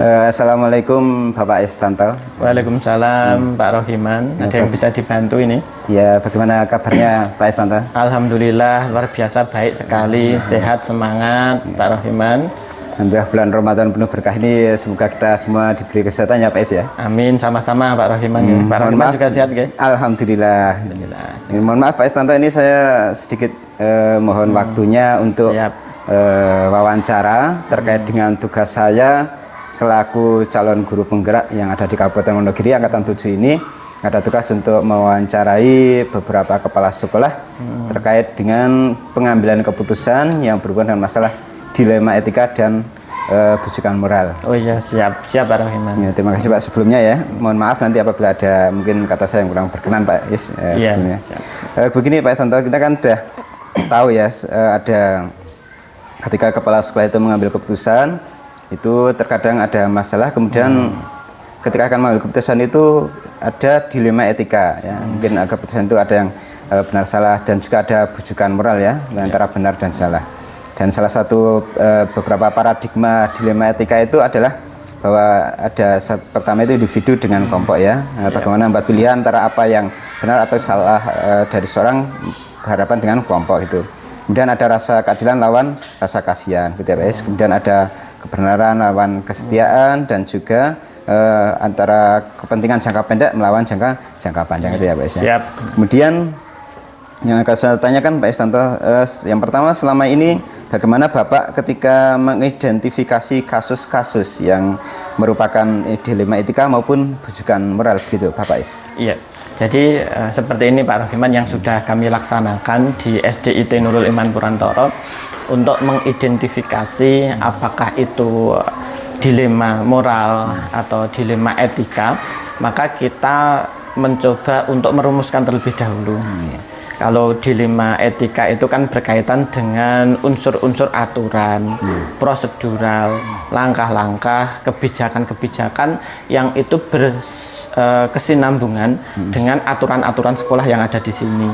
Assalamualaikum Bapak Istanto. Waalaikumsalam Pak Rohiman. Ada yang bisa dibantu ini? Ya, bagaimana kabarnya Pak Istanto? Alhamdulillah luar biasa baik sekali, sehat, semangat Pak Rohiman. Alhamdulillah bulan Ramadan penuh berkah ini semoga kita semua diberi kesehatan ya Pak Is ya. Amin, sama-sama Pak Rohiman. Pak Rohiman juga sehat guys. Alhamdulillah. Mohon maaf Pak Istanto, ini saya sedikit mohon waktunya untuk wawancara terkait dengan tugas saya selaku calon guru penggerak yang ada di Kabupaten Wonogiri Angkatan 7 ini. Ada tugas untuk mewawancarai beberapa kepala sekolah terkait dengan pengambilan keputusan yang berhubungan dengan masalah dilema etika dan bujukan moral. Oh iya, siap Pak Rohiman. Ya, terima kasih Pak sebelumnya ya. Mohon maaf nanti apabila ada mungkin kata saya yang kurang berkenan Pak Is sebelumnya. Begini Pak Istanto, kita kan sudah tahu ya ada ketika kepala sekolah itu mengambil keputusan itu terkadang ada masalah, kemudian ketika akan mengambil keputusan itu ada dilema etika ya. Mungkin keputusan itu ada yang benar salah dan juga ada bujukan moral ya antara benar dan salah. Dan salah satu beberapa paradigma dilema etika itu adalah bahwa ada pertama itu individu dengan kelompok ya. Bagaimana membuat pilihan antara apa yang benar atau salah dari seorang berhadapan dengan kelompok itu. Kemudian ada rasa keadilan lawan rasa kasihan, BTPS. Kemudian ada kebenaran lawan kesetiaan dan juga antara kepentingan jangka pendek melawan jangka panjang itu ya Pak Is. Kemudian yang akan saya tanyakan Pak Istanto, yang pertama selama ini bagaimana Bapak ketika mengidentifikasi kasus-kasus yang merupakan dilema etika maupun bujukan moral begitu Bapak Is? Iya. Jadi seperti ini Pak Rohiman yang sudah kami laksanakan di SDIT Nurul Iman Purantoro untuk mengidentifikasi apakah itu dilema moral atau dilema etika, maka kita mencoba untuk merumuskan terlebih dahulu. Kalau dilema etika itu kan berkaitan dengan unsur-unsur aturan, prosedural, langkah-langkah, kebijakan-kebijakan yang itu berkesinambungan dengan aturan-aturan sekolah yang ada di sini.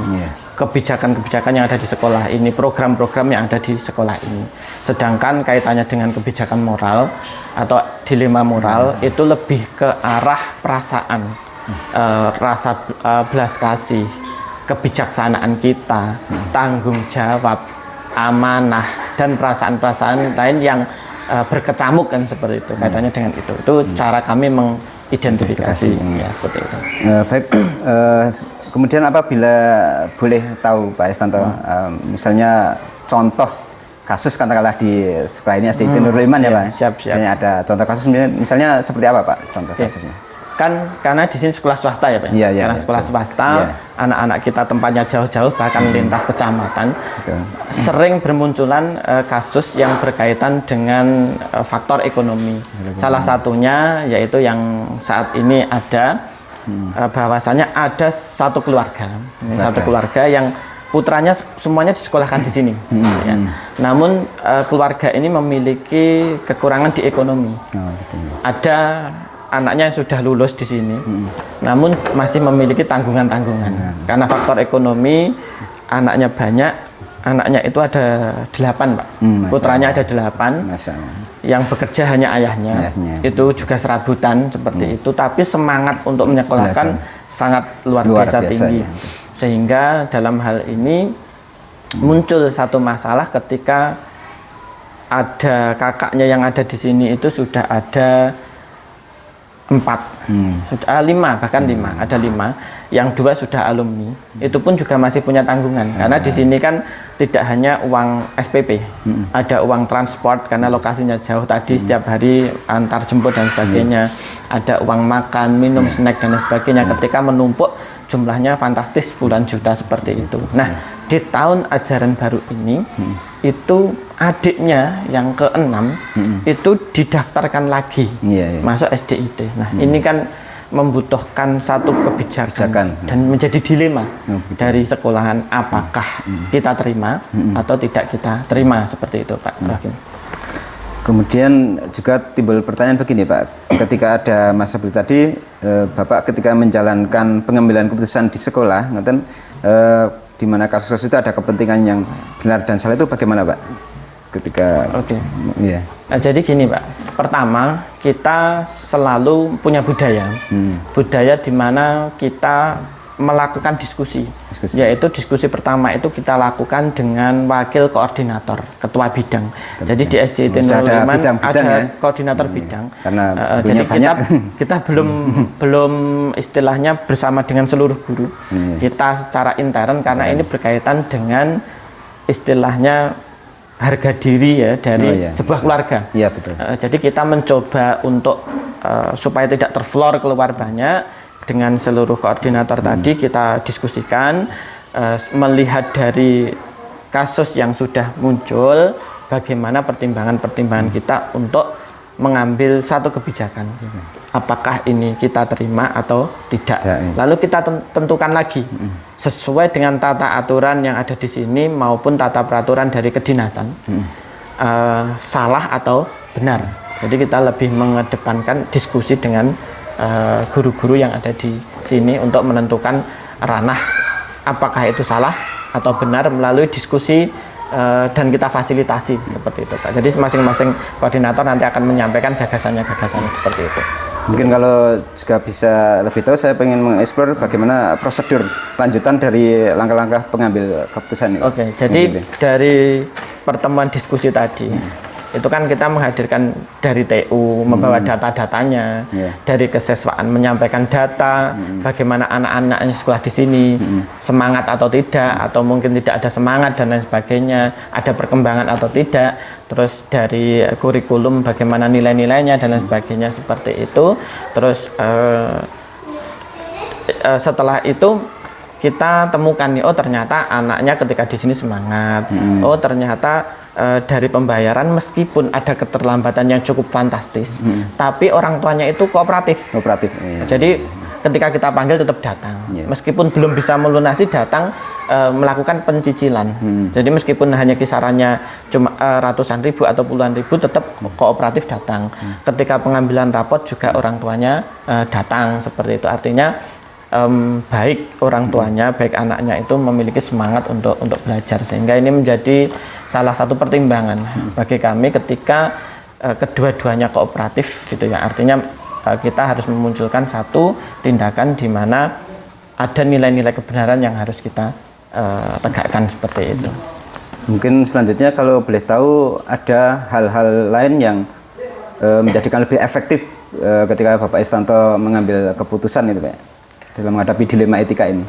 Kebijakan-kebijakan yang ada di sekolah ini, program-program yang ada di sekolah ini. Sedangkan kaitannya dengan kebijakan moral atau dilema moral itu lebih ke arah perasaan, rasa belas kasih, kebijaksanaan kita, tanggung jawab, amanah, dan perasaan-perasaan lain yang berkecamuk kan seperti itu. Kaitannya dengan itu cara kami mengidentifikasi ya, seperti itu. Baik, kemudian apabila boleh tahu Pak Istanto, misalnya contoh kasus katakanlah di sekolah ini SDIT Nurul Iman ya Pak? Siap. Misalnya ada contoh kasus misalnya seperti apa Pak contoh kasusnya? Kan karena di sini sekolah swasta ya Pak. Karena sekolah swasta, anak-anak kita tempatnya jauh-jauh bahkan lintas kecamatan, sering bermunculan kasus yang berkaitan dengan faktor ekonomi. Salah satunya yaitu yang saat ini ada bahwasanya ada satu keluarga yang putranya semuanya disekolahkan di sini. Namun keluarga ini memiliki kekurangan di ekonomi. Ada anaknya yang sudah lulus di sini, namun masih memiliki tanggungan-tanggungan. Karena faktor ekonomi, anaknya banyak, anaknya itu ada 8 Pak. Putranya ada 8, yang bekerja hanya ayahnya. Itu juga serabutan seperti itu, tapi semangat untuk menyekolahkan sangat luar biasa tinggi. Sehingga dalam hal ini muncul satu masalah ketika ada kakaknya yang ada di sini itu sudah ada 4, sudah 5, bahkan 5, ada 5, yang 2 sudah alumni. Itu pun juga masih punya tanggungan, karena di sini kan tidak hanya uang SPP, ada uang transport karena lokasinya jauh tadi setiap hari antar jemput dan sebagainya, ada uang makan, minum, snack dan sebagainya. Ketika menumpuk jumlahnya fantastis puluhan juta seperti itu. Nah, di tahun ajaran baru ini itu adiknya yang ke-6 itu didaftarkan lagi masuk SDIT. Nah, ini kan membutuhkan satu kebijakan dan menjadi dilema dari sekolahan, apakah kita terima atau tidak kita terima, seperti itu Pak Rahim. Kemudian juga timbul pertanyaan begini Pak, ketika ada masa seperti tadi, Bapak ketika menjalankan pengambilan keputusan di sekolah, di mana kasus-kasus itu ada kepentingan yang benar dan salah, itu bagaimana Pak? Ketika Jadi gini Pak, pertama kita selalu punya budaya di mana kita melakukan diskusi. Yaitu diskusi pertama itu kita lakukan dengan wakil koordinator, ketua bidang. Jadi di SJIT 05 ada koordinator bidang. Karena jadi kita belum istilahnya bersama dengan seluruh guru. Kita secara intern karena ini berkaitan dengan istilahnya harga diri ya dari sebuah keluarga. Iya betul. Jadi kita mencoba untuk supaya tidak terflor keluar banyak dengan seluruh koordinator tadi kita diskusikan melihat dari kasus yang sudah muncul bagaimana pertimbangan-pertimbangan kita untuk mengambil satu kebijakan. Apakah ini kita terima atau tidak. Lalu kita tentukan lagi sesuai dengan tata aturan yang ada di sini maupun tata peraturan dari kedinasan. Salah atau benar. Jadi kita lebih mengedepankan diskusi dengan guru-guru yang ada di sini untuk menentukan ranah apakah itu salah atau benar melalui diskusi dan kita fasilitasi seperti itu Pak. Jadi masing-masing koordinator nanti akan menyampaikan gagasannya seperti itu. Mungkin kalau juga bisa lebih tahu, saya ingin mengeksplor bagaimana prosedur lanjutan dari langkah-langkah pengambil keputusan ini. Oke, jadi dari pertemuan diskusi tadi itu kan kita menghadirkan dari TU membawa data-datanya, dari kesiswaan menyampaikan data, bagaimana anak-anak sekolah di sini semangat atau tidak, atau mungkin tidak ada semangat dan lain sebagainya, ada perkembangan atau tidak, terus dari kurikulum bagaimana nilai-nilainya dan lain sebagainya seperti itu. Terus setelah itu kita temukan nih, oh ternyata anaknya ketika di sini semangat, oh ternyata dari pembayaran meskipun ada keterlambatan yang cukup fantastis, tapi orang tuanya itu kooperatif. Jadi ketika kita panggil tetap datang, meskipun belum bisa melunasi datang melakukan pencicilan. Jadi meskipun hanya kisarannya cuma ratusan ribu atau puluhan ribu, tetap kooperatif datang. Ketika pengambilan rapot juga orang tuanya datang seperti itu. Artinya baik orang tuanya, baik anaknya itu memiliki semangat untuk belajar, sehingga ini menjadi salah satu pertimbangan bagi kami ketika kedua-duanya kooperatif gitu ya. Artinya kita harus memunculkan satu tindakan di mana ada nilai-nilai kebenaran yang harus kita tegakkan seperti itu. Mungkin selanjutnya kalau boleh tahu ada hal-hal lain yang menjadikan lebih efektif ketika Bapak Istanto mengambil keputusan itu Pak, dalam menghadapi dilema etika ini.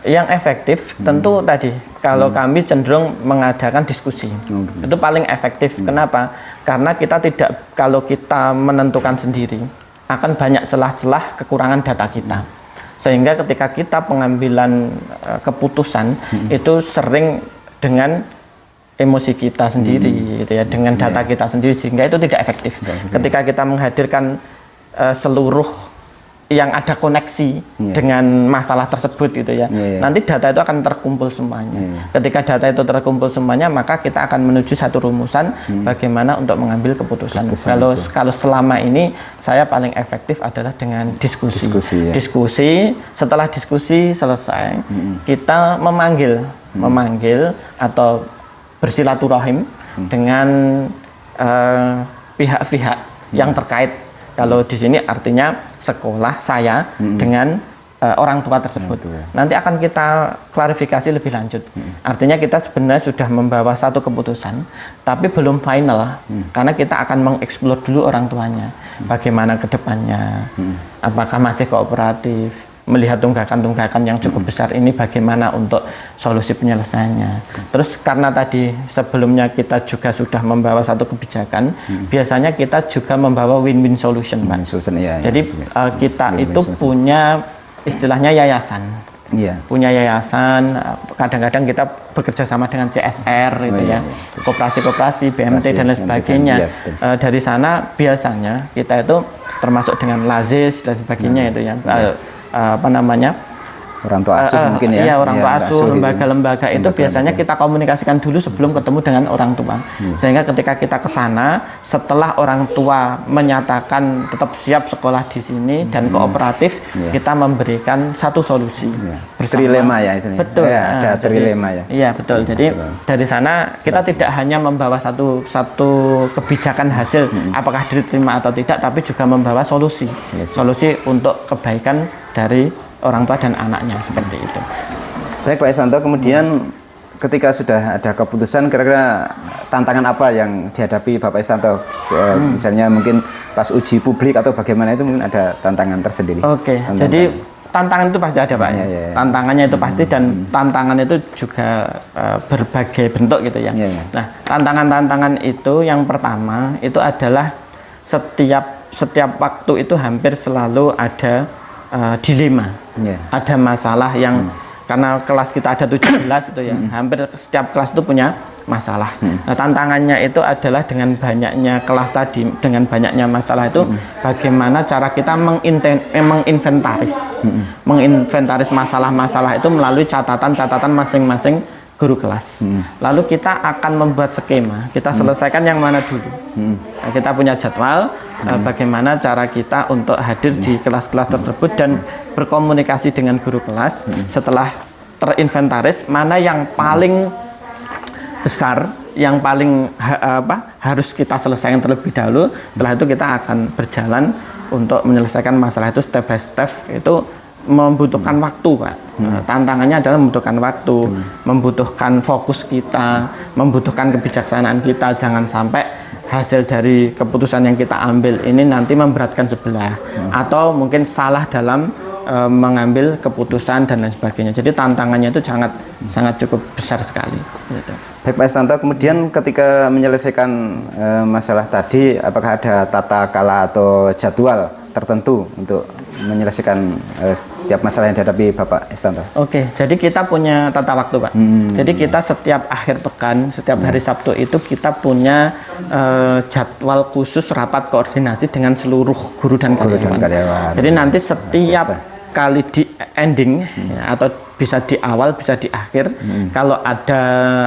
Yang efektif tentu tadi kalau kami cenderung mengadakan diskusi itu paling efektif. Kenapa? Karena kita tidak, kalau kita menentukan sendiri akan banyak celah-celah kekurangan data kita, sehingga ketika kita pengambilan keputusan itu sering dengan emosi kita sendiri gitu ya, dengan data kita sendiri, sehingga itu tidak efektif. Ketika kita menghadirkan seluruh yang ada koneksi dengan masalah tersebut gitu ya. Nanti data itu akan terkumpul semuanya. Ketika data itu terkumpul semuanya, maka kita akan menuju satu rumusan bagaimana untuk mengambil keputusan. Kalau selama ini saya paling efektif adalah dengan diskusi. Diskusi, setelah diskusi selesai, kita memanggil atau bersilaturahim dengan pihak-pihak yang terkait. Kalau di sini artinya sekolah saya dengan orang tua tersebut. Nanti akan kita klarifikasi lebih lanjut. Artinya kita sebenarnya sudah membawa satu keputusan, tapi belum final, karena kita akan mengeksplor dulu orang tuanya, bagaimana ke depannya, apakah masih kooperatif, melihat tunggakan-tunggakan yang cukup besar ini bagaimana untuk solusi penyelesaiannya. Terus karena tadi sebelumnya kita juga sudah membawa satu kebijakan, biasanya kita juga membawa win-win solution, Pak. Jadi kita itu punya istilahnya yayasan. Punya yayasan, kadang-kadang kita bekerja sama dengan CSR gitu ya, koperasi-koperasi, BMT dan lain sebagainya. Dari sana biasanya kita itu termasuk dengan Lazis dan sebagainya itu ya. orang tua asuh mungkin ya. Iya, orang tua asuh, lembaga-lembaga itu biasanya kita komunikasikan dulu sebelum ketemu dengan orang tua. Sehingga ketika kita ke sana, setelah orang tua menyatakan tetap siap sekolah di sini dan kooperatif, kita memberikan satu solusi. Trilema ya itu. Betul. Ya, ada trilema ya. Iya, betul. Jadi dari sana kita tidak hanya membawa satu kebijakan hasil apakah diterima atau tidak, tapi juga membawa solusi untuk kebaikan dari orang tua dan anaknya, seperti itu. Baik Pak Isnanto, kemudian ketika sudah ada keputusan, kira-kira tantangan apa yang dihadapi Bapak Isnanto? Misalnya mungkin pas uji publik atau bagaimana, itu mungkin ada tantangan tersendiri. Oke, jadi tantangan itu pasti ada Pak. Tantangannya itu pasti, dan tantangan itu juga berbagai bentuk gitu ya. Nah, tantangan-tantangan itu yang pertama itu adalah setiap waktu itu hampir selalu ada dilema, ada masalah yang karena kelas kita ada 17 itu ya, hampir setiap kelas itu punya masalah. Nah, tantangannya itu adalah dengan banyaknya kelas tadi, dengan banyaknya masalah itu, bagaimana cara kita menginventaris masalah-masalah itu melalui catatan-catatan masing-masing guru kelas. Lalu kita akan membuat skema, kita selesaikan yang mana dulu. Nah, kita punya jadwal, bagaimana cara kita untuk hadir di kelas-kelas tersebut dan berkomunikasi dengan guru kelas. Setelah terinventaris mana yang paling besar, yang paling harus kita selesaikan terlebih dahulu. Setelah itu kita akan berjalan untuk menyelesaikan masalah itu step by step. Itu membutuhkan waktu, Pak. Tantangannya adalah membutuhkan waktu, membutuhkan fokus kita, membutuhkan kebijaksanaan kita. Jangan sampai hasil dari keputusan yang kita ambil ini nanti memberatkan sebelah, atau mungkin salah dalam mengambil keputusan dan lain sebagainya. Jadi tantangannya itu sangat cukup besar sekali. Gitu. Baik Pak Isnanto, kemudian ketika menyelesaikan masalah tadi, apakah ada tata kala atau jadwal tertentu untuk menyelesaikan setiap masalah yang dihadapi Bapak Isnanto? Oke, jadi kita punya tata waktu, Pak. Jadi kita setiap akhir pekan, setiap hari Sabtu itu kita punya jadwal khusus rapat koordinasi dengan seluruh guru dan karyawan. Jadi nanti setiap kali di ending atau bisa di awal, bisa di akhir, kalau ada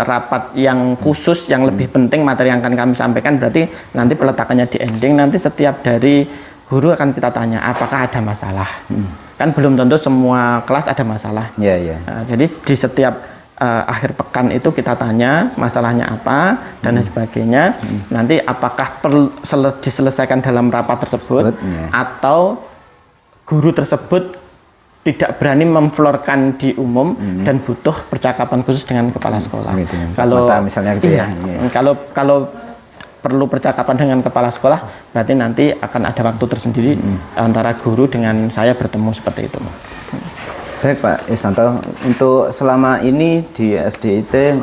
rapat yang khusus yang lebih penting, materi yang akan kami sampaikan, berarti nanti peletakannya di ending. Nanti setiap dari guru akan kita tanya apakah ada masalah. Kan belum tentu semua kelas ada masalah. Nah, jadi di setiap akhir pekan itu kita tanya masalahnya apa dan lain sebagainya. Nanti apakah perlu diselesaikan dalam rapat tersebut, atau guru tersebut tidak berani memflorkan di umum dan butuh percakapan khusus dengan kepala sekolah. Kalau misalnya gitu ya. Kalau perlu percakapan dengan kepala sekolah, berarti nanti akan ada waktu tersendiri antara guru dengan saya bertemu, seperti itu. Baik Pak Isnanto, untuk selama ini di SDIT,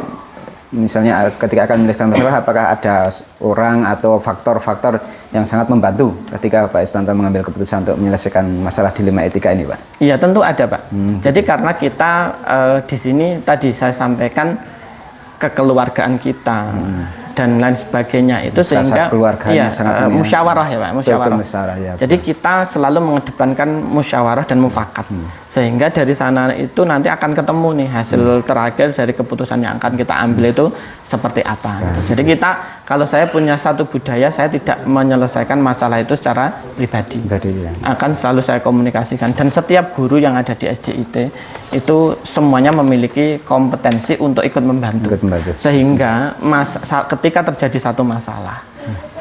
misalnya ketika akan menyelesaikan masalah, apakah ada orang atau faktor-faktor yang sangat membantu ketika Pak Isnanto mengambil keputusan untuk menyelesaikan masalah dilema etika ini, Pak? Iya, tentu ada, Pak. Jadi karena kita di sini tadi saya sampaikan kekeluargaan kita dan lain sebagainya itu, sehingga sangat musyawarah ya Pak, musyawarah. Jadi kita selalu mengedepankan musyawarah dan mufakat, sehingga dari sana itu nanti akan ketemu nih hasil terakhir dari keputusan yang akan kita ambil itu seperti apa. Jadi kita, kalau saya punya satu budaya, saya tidak menyelesaikan masalah itu secara pribadi, akan selalu saya komunikasikan. Dan setiap guru yang ada di SDIT itu semuanya memiliki kompetensi untuk ikut membantu. Sehingga ketika terjadi satu masalah,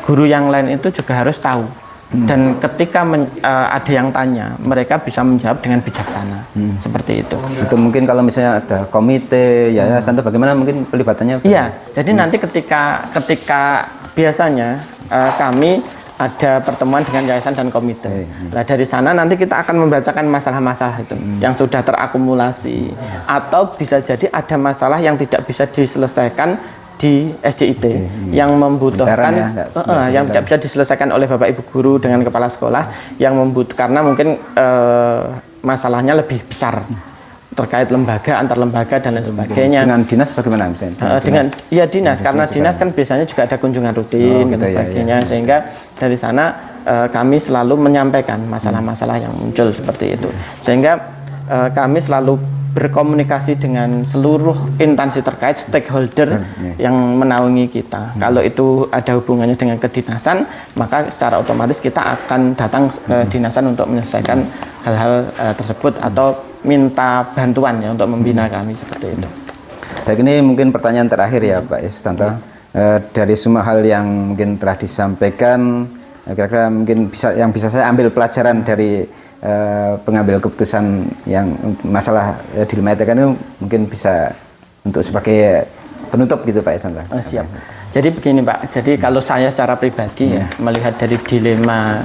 guru yang lain itu juga harus tahu. Dan ketika ada yang tanya, mereka bisa menjawab dengan bijaksana. Seperti itu. Itu mungkin kalau misalnya ada komite, yayasan, bagaimana mungkin pelibatannya? Iya, jadi nanti ketika biasanya kami ada pertemuan dengan yayasan dan komite. Nah, dari sana nanti kita akan membacakan masalah-masalah itu yang sudah terakumulasi, atau bisa jadi ada masalah yang tidak bisa diselesaikan di SDIT, yang membutuhkan yang tidak bisa diselesaikan oleh Bapak Ibu guru dengan kepala sekolah, yang karena mungkin masalahnya lebih besar terkait lembaga, antar lembaga dan lain sebagainya. Dengan dinas bagaimana misalnya? Dinas, karena dinas kan biasanya juga ada kunjungan rutin dan sebagainya, sehingga dari sana kami selalu menyampaikan masalah-masalah yang muncul seperti itu. Sehingga kami selalu berkomunikasi dengan seluruh instansi terkait, stakeholder yang menaungi kita. Kalau itu ada hubungannya dengan kedinasan, maka secara otomatis kita akan datang ke dinasan untuk menyelesaikan hal-hal tersebut atau minta bantuan ya untuk membina kami seperti itu. Baik, ini mungkin pertanyaan terakhir ya Pak Istanto. Dari semua hal yang mungkin telah disampaikan, kira-kira mungkin bisa saya ambil pelajaran dari pengambil keputusan yang masalah dilema etika itu mungkin bisa untuk sebagai penutup gitu Pak Istanto. Siap. Jadi begini Pak, jadi kalau saya secara pribadi ya melihat dari dilema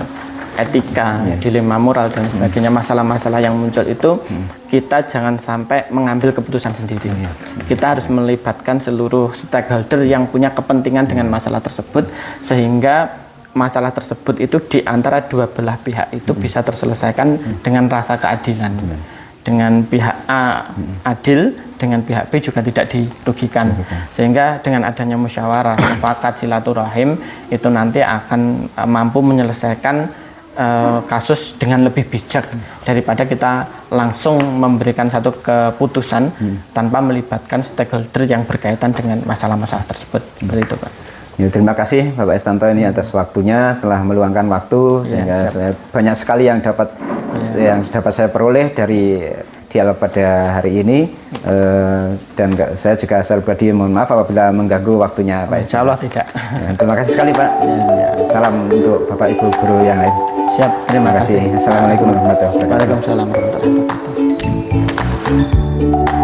etika, dilema moral dan sebagainya, masalah-masalah yang muncul itu kita jangan sampai mengambil keputusan sendiri. Kita harus melibatkan seluruh stakeholder yang punya kepentingan dengan masalah tersebut, sehingga masalah tersebut itu di antara dua belah pihak itu bisa terselesaikan dengan rasa keadilan. Dengan pihak A adil, dengan pihak B juga tidak dirugikan. Sehingga dengan adanya musyawarah, mufakat, silaturahim itu nanti akan mampu menyelesaikan kasus dengan lebih bijak daripada kita langsung memberikan satu keputusan tanpa melibatkan stakeholder yang berkaitan dengan masalah-masalah tersebut. Seperti itu Pak. Ya, terima kasih Bapak Istanto ini atas waktunya, telah meluangkan waktu sehingga saya banyak sekali yang dapat saya peroleh dari dialog pada hari ini, dan saya juga secara pribadi mohon maaf apabila mengganggu waktunya Pak Istanto. Insya Allah tidak. Ya, terima kasih sekali Pak. Salam untuk Bapak Ibu guru yang lain. Siap, terima kasih. Assalamualaikum warahmatullahi wabarakatuh. Waalaikumsalam warahmatullahi wabarakatuh.